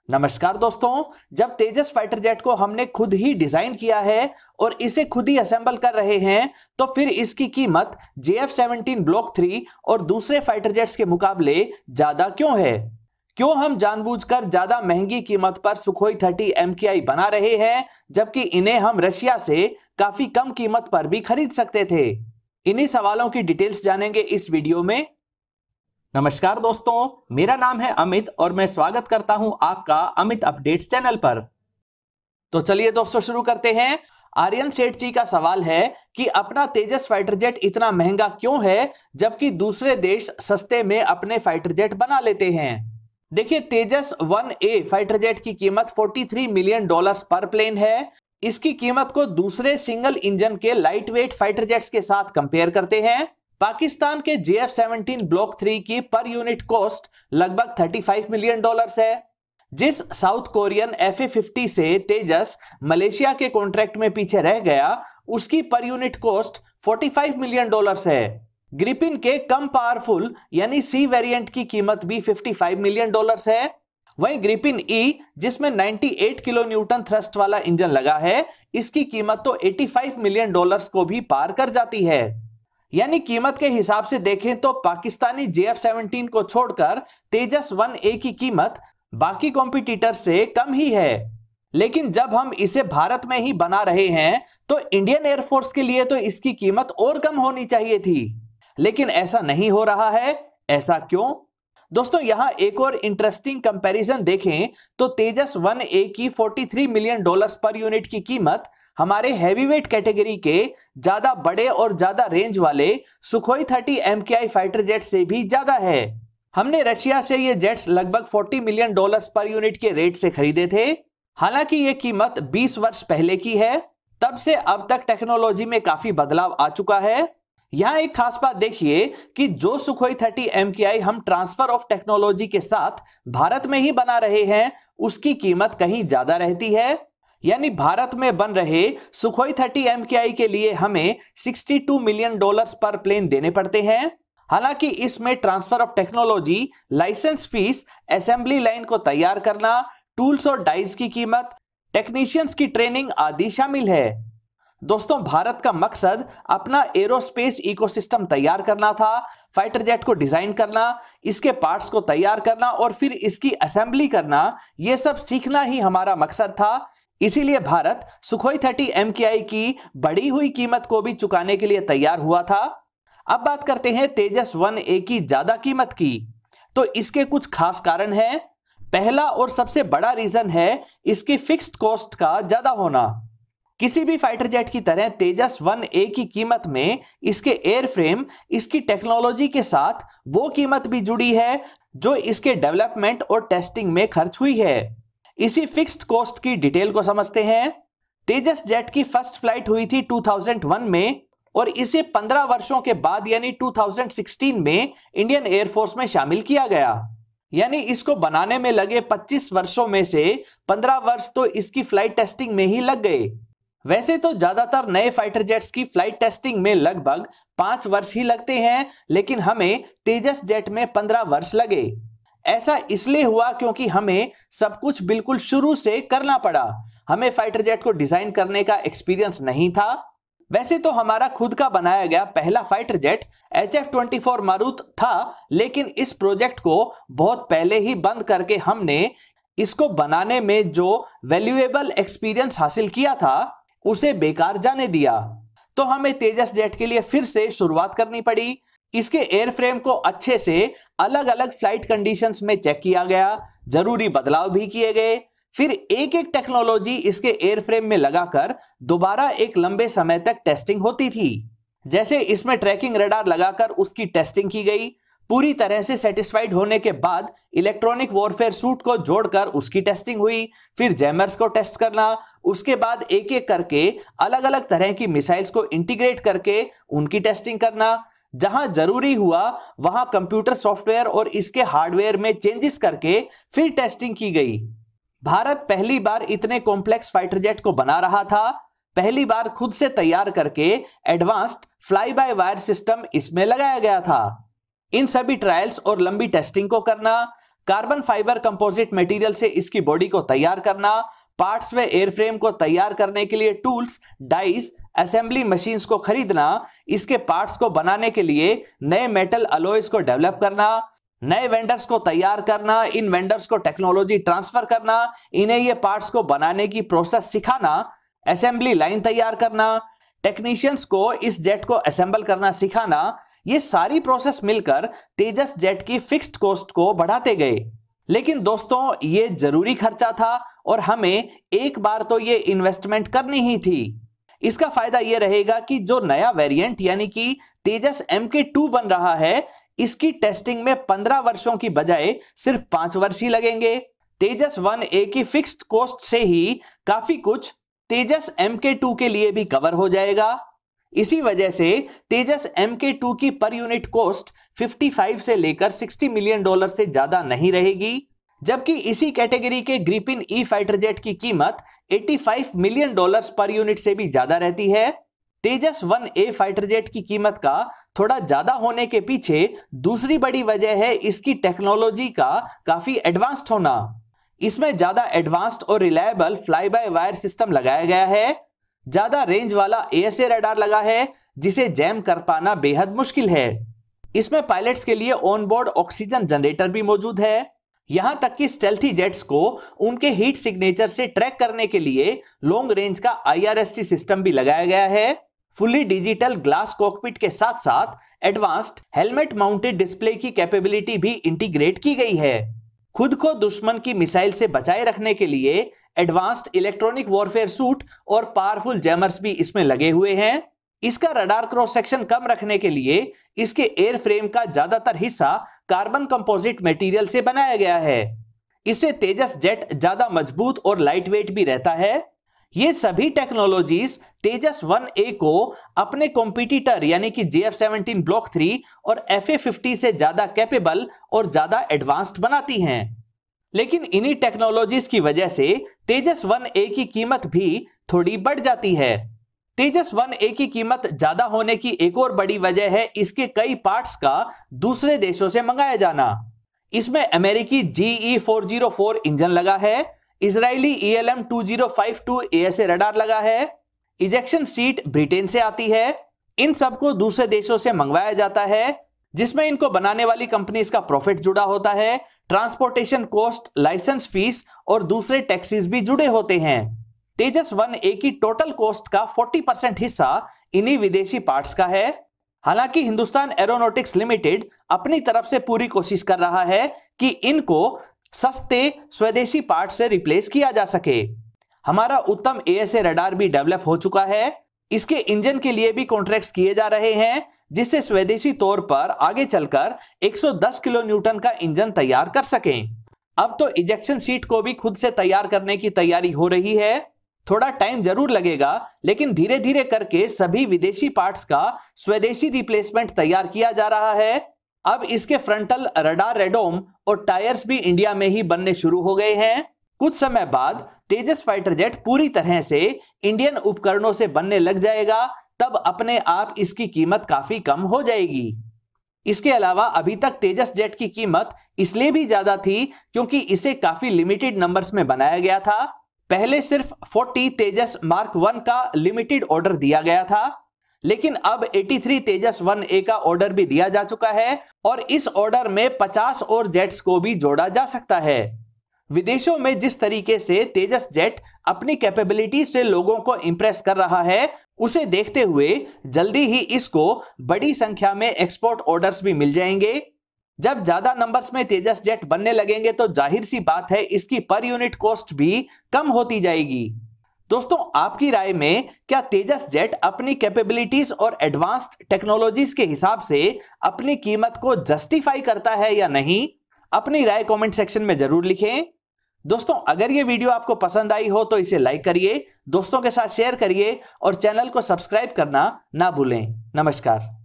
नमस्कार दोस्तों, जब तेजस फाइटर जेट को हमने खुद ही डिजाइन किया है और इसे खुद ही असेंबल कर रहे हैं, तो फिर इसकी कीमत JF-17 ब्लॉक 3 और दूसरे फाइटर जेट्स के मुकाबले ज्यादा क्यों है? क्यों हम जानबूझकर ज्यादा महंगी कीमत पर सुखोई 30 MKI बना रहे हैं, जबकि इन्हें हम रशिया से काफी कम कीमत पर भी खरीद सकते थे? इन्हीं सवालों की डिटेल्स जानेंगे इस वीडियो में। नमस्कार दोस्तों, मेरा नाम है अमित और मैं स्वागत करता हूं आपका अमित अपडेट्स चैनल पर। तो चलिए दोस्तों शुरू करते हैं। आर्यन सेठ जी का सवाल है कि अपना तेजस फाइटर जेट इतना महंगा क्यों है, जबकि दूसरे देश सस्ते में अपने फाइटर जेट बना लेते हैं। देखिए, तेजस 1A फाइटर जेट की कीमत $43 मिलियन पर प्लेन है। इसकी कीमत को दूसरे सिंगल इंजन के लाइट वेट फाइटर जेट्स के साथ कंपेयर करते हैं। पाकिस्तान के JF-17 ब्लॉक 3 की पर यूनिट कॉस्ट लगभग $35 मिलियन है। जिस साउथ कोरियन FA-50 से तेजस मलेशिया के कॉन्ट्रैक्ट में पीछे रह गया, उसकी पर यूनिट कॉस्ट $45 मिलियन है। ग्रिपिन के कम पावरफुल यानी C वेरिएंट की कीमत भी $55 मिलियन है। वहीं ग्रिपिन E, जिसमें 98 किलो न्यूटन थ्रस्ट वाला इंजन लगा है, इसकी कीमत तो $85 मिलियन को भी पार कर जाती है। यानी कीमत के हिसाब से देखें तो पाकिस्तानी JF-17 को छोड़कर तेजस 1A की कीमत बाकी कॉम्पिटिटर से कम ही है। लेकिन जब हम इसे भारत में ही बना रहे हैं तो इंडियन एयरफोर्स के लिए तो इसकी कीमत और कम होनी चाहिए थी, लेकिन ऐसा नहीं हो रहा है। ऐसा क्यों? दोस्तों, यहां एक और इंटरेस्टिंग कंपैरिजन देखें तो तेजस 1A की $43 मिलियन पर यूनिट की कीमत हमारे हैवीवेट कैटेगरी के ज्यादा बड़े और ज्यादा रेंज वाले सुखोई 30 MKI फाइटर जेट से भी ज्यादा है। हमने रशिया से ये जेट्स लगभग $40 मिलियन पर यूनिट के रेट से खरीदे थे। हालांकि ये कीमत 20 वर्ष पहले की है। तब से अब तक टेक्नोलॉजी में काफी बदलाव आ चुका है। यहां एक खास बात देखिए कि जो सुखोई 30 MKI हम ट्रांसफर ऑफ टेक्नोलॉजी के साथ भारत में ही बना रहे हैं, उसकी कीमत कहीं ज्यादा रहती है। यानी भारत में बन रहे सुखोई 30 MKI के लिए हमें $62 मिलियन पर प्लेन देने पड़ते हैं। हालांकि इसमें transfer of technology, licence fees, assembly line को तैयार करना, टूल्स और डाइस की कीमत, टेक्नीशियंस की ट्रेनिंग आदि शामिल है। दोस्तों, भारत का मकसद अपना एरोस्पेस इकोसिस्टम तैयार करना था। फाइटर जेट को डिजाइन करना, इसके पार्ट्स को तैयार करना और फिर इसकी असेंबली करना, यह सब सीखना ही हमारा मकसद था। इसीलिए भारत सुखोई 30 MKI की बढ़ी हुई कीमत को भी चुकाने के लिए तैयार हुआ था। अब बात करते हैं तेजस 1A की ज्यादा कीमत की। तो इसके कुछ खास कारण हैं। पहला और सबसे बड़ा रीजन है इसकी फिक्स्ड कॉस्ट का ज्यादा होना। किसी भी फाइटर जेट की तरह तेजस 1A की कीमत में इसके एयरफ्रेम, इसकी टेक्नोलॉजी के साथ वो कीमत भी जुड़ी है जो इसके डेवलपमेंट और टेस्टिंग में खर्च हुई है। इसी फिक्स्ड कॉस्ट की डिटेल को समझते हैं। तेजस जेट की फर्स्ट फ्लाइट हुई थी 2001 में और इसे 15 वर्षों के बाद यानी 2016 में इंडियन एयरफोर्स में शामिल किया गया। यानी इसको बनाने में लगे 25 वर्षों में से 15 वर्ष तो इसकी फ्लाइट टेस्टिंग में ही लग गए। वैसे तो ज्यादातर नए फाइटर जेट्स की फ्लाइट टेस्टिंग में लगभग 5 वर्ष ही लगते हैं, लेकिन हमें तेजस जेट में 15 वर्ष लगे। ऐसा इसलिए हुआ क्योंकि हमें सब कुछ बिल्कुल शुरू से करना पड़ा। हमें फाइटर जेट को डिजाइन करने का एक्सपीरियंस नहीं था। वैसे तो हमारा खुद का बनाया गया पहला फाइटर जेट HF-24 मारुत था, लेकिन इस प्रोजेक्ट को बहुत पहले ही बंद करके हमने इसको बनाने में जो वैल्यूएबल एक्सपीरियंस हासिल किया था उसे बेकार जाने दिया। तो हमें तेजस जेट के लिए फिर से शुरुआत करनी पड़ी। इसके एयरफ्रेम को अच्छे से अलग अलग फ्लाइट कंडीशंस में चेक किया गया, जरूरी बदलाव भी किए गए। फिर एक एक टेक्नोलॉजी इसके एयरफ्रेम में लगाकर दोबारा एक लंबे समय तक टेस्टिंग होती थी। जैसे इसमें ट्रैकिंग रडार लगाकर उसकी टेस्टिंग की गई। पूरी तरह से सेटिस्फाइड होने के बाद इलेक्ट्रॉनिक वॉरफेयर सूट को जोड़कर उसकी टेस्टिंग हुई। फिर जैमर्स को टेस्ट करना, उसके बाद एक एक करके अलग अलग तरह की मिसाइल्स को इंटीग्रेट करके उनकी टेस्टिंग करना। जहां जरूरी हुआ वहां कंप्यूटर सॉफ्टवेयर और इसके हार्डवेयर में चेंजेस करके फिर टेस्टिंग की गई। भारत पहली बार इतने कॉम्प्लेक्स फाइटर जेट को बना रहा था। पहली बार खुद से तैयार करके advanced fly by wire system इसमें लगाया गया था। इन सभी ट्रायल्स और लंबी टेस्टिंग को करना, कार्बन फाइबर कंपोजिट मटेरियल से इसकी बॉडी को तैयार करना, पार्ट्स व एयरफ्रेम को तैयार करने के लिए टूल्स, डाइस, असेंबली मशीन्स को खरीदना, इसके पार्ट्स को बनाने के लिए नए मेटल अलॉयज को डेवलप करना, नए वेंडर्स को तैयार करना, इन वेंडर्स को टेक्नोलॉजी ट्रांसफर करना, इन्हें ये पार्ट्स को बनाने की प्रोसेस सिखाना, असेंबली लाइन तैयार करना, टेक्नीशियंस को इस जेट को असेंबल करना सिखाना, ये सारी प्रोसेस मिलकर तेजस जेट की फिक्स्ड कॉस्ट को बढ़ाते गए। लेकिन दोस्तों ये जरूरी खर्चा था और हमें एक बार तो ये इन्वेस्टमेंट करनी ही थी। इसका फायदा ये रहेगा कि जो नया वेरिएंट यानी कि तेजस MK2 बन रहा है, इसकी टेस्टिंग में 15 वर्षों की बजाय सिर्फ 5 वर्ष ही लगेंगे। तेजस 1A की फिक्स्ड कॉस्ट से ही काफी कुछ तेजस MK2 के लिए भी कवर हो जाएगा। इसी वजह से तेजस MK2 की पर यूनिट कॉस्ट 55 से लेकर $60 मिलियन से ज्यादा नहीं रहेगी, जबकि इसी कैटेगरी के ग्रिपिन ई फाइटर जेट की कीमत $85 मिलियन पर यूनिट से भी ज्यादा रहती है। तेजस 1A फाइटर जेट की कीमत का थोड़ा ज्यादा होने के पीछे दूसरी बड़ी वजह है इसकी टेक्नोलॉजी का काफी एडवांस्ड होना। इसमें ज्यादा एडवांस्ड और reliable fly by wire system लगाया गया है, ज्यादा रेंज वाला ASA रडार लगा है जिसे जैम कर पाना बेहद मुश्किल है। इसमें पायलट्स के लिए ऑनबोर्ड ऑक्सीजन जनरेटर भी मौजूद है। यहां तक कि स्टेल्थी जेट्स को उनके हीट सिग्नेचर से ट्रैक करने के लिए लॉन्ग रेंज का IRST सिस्टम भी लगाया गया है। फुली डिजिटल ग्लास कॉकपिट के साथ साथ एडवांस्ड हेलमेट माउंटेड डिस्प्ले की कैपेबिलिटी भी इंटीग्रेट की गई है। खुद को दुश्मन की मिसाइल से बचाए रखने के लिए एडवांस्ड इलेक्ट्रॉनिक वॉरफेयर सूट और पावरफुल जैमर्स भी इसमें लगे हुए हैं। इसका रडार क्रॉस सेक्शन कम रखने के लिए इसके एयर फ्रेम का ज्यादातर हिस्सा कार्बन कंपोजिट मटेरियल से बनाया गया है। इससे तेजस जेट ज्यादा मजबूत और लाइट वेट भी रहता है। ये सभी टेक्नोलॉजीज तेजस 1A को अपने कॉम्पिटिटर यानी कि JF-17 ब्लॉक 3 और FA-50 से ज्यादा कैपेबल और ज्यादा एडवांस्ड बनाती हैं। लेकिन इन्हीं टेक्नोलॉजीज की वजह से तेजस 1A की कीमत भी थोड़ी बढ़ जाती है। तेजस 1A की कीमत ज्यादा होने की एक और बड़ी वजह है इसके कई पार्ट्स का दूसरे देशों से मंगाया जाना। इसमें अमेरिकी GE404 इंजन लगा है, इजरायली ELM 2052 ASA रडार लगा है, इजेक्शन सीट ब्रिटेन से आती है। इन सबको दूसरे देशों से मंगवाया जाता है जिसमें इनको बनाने वाली कंपनीज का प्रॉफिट जुड़ा होता है, ट्रांसपोर्टेशन कॉस्ट, लाइसेंस फीस और दूसरे टैक्सेस भी जुड़े होते हैं। तेजस 1A की टोटल कॉस्ट का 40% हिस्सा इन्हीं विदेशी पार्ट्स का है। हालांकि हिंदुस्तान एरोनॉटिक्स लिमिटेड अपनी तरफ से पूरी कोशिश कर रहा है कि इनको सस्ते स्वदेशी पार्ट से रिप्लेस किया जा सके। हमारा उत्तम ASA रडार भी डेवलप हो चुका है। इसके इंजन के लिए भी कॉन्ट्रैक्ट्स किए जा रहे हैं जिससे स्वदेशी तौर पर आगे चलकर 110 किलो न्यूटन का इंजन तैयार कर सकें। अब तो इजेक्शन सीट को भी खुद से तैयार करने की तैयारी हो रही है। थोड़ा टाइम जरूर लगेगा लेकिन धीरे धीरे करके सभी विदेशी पार्ट्स का स्वदेशी रिप्लेसमेंट तैयार किया जा रहा है। अब इसके फ्रंटल रडार रेडोम और टायर्स भी इंडिया में ही बनने शुरू हो गए हैं। कुछ समय बाद तेजस फाइटर जेट पूरी तरह से इंडियन उपकरणों से बनने लग जाएगा, तब अपने आप इसकी कीमत काफी कम हो जाएगी। इसके अलावा अभी तक तेजस जेट की कीमत इसलिए भी ज्यादा थी क्योंकि इसे काफी लिमिटेड नंबर्स में बनाया गया था। पहले सिर्फ 40 तेजस मार्क 1 का लिमिटेड ऑर्डर दिया गया था, लेकिन अब 83 तेजस 1A का ऑर्डर भी दिया जा चुका है और इस ऑर्डर में 50 और जेट्स को भी जोड़ा जा सकता है। विदेशों में जिस तरीके से तेजस जेट अपनी कैपेबिलिटी से लोगों को इंप्रेस कर रहा है, उसे देखते हुए जल्दी ही इसको बड़ी संख्या में एक्सपोर्ट ऑर्डर्स भी मिल जाएंगे। जब ज्यादा नंबर्स में तेजस जेट बनने लगेंगे तो जाहिर सी बात है इसकी पर यूनिट कॉस्ट भी कम होती जाएगी। दोस्तों, आपकी राय में क्या तेजस जेट अपनी कैपेबिलिटीज और एडवांस्ड टेक्नोलॉजीज के हिसाब से अपनी कीमत को जस्टिफाई करता है या नहीं? अपनी राय कमेंट सेक्शन में जरूर लिखें। दोस्तों, अगर ये वीडियो आपको पसंद आई हो तो इसे लाइक करिए, दोस्तों के साथ शेयर करिए और चैनल को सब्सक्राइब करना ना भूलें। नमस्कार।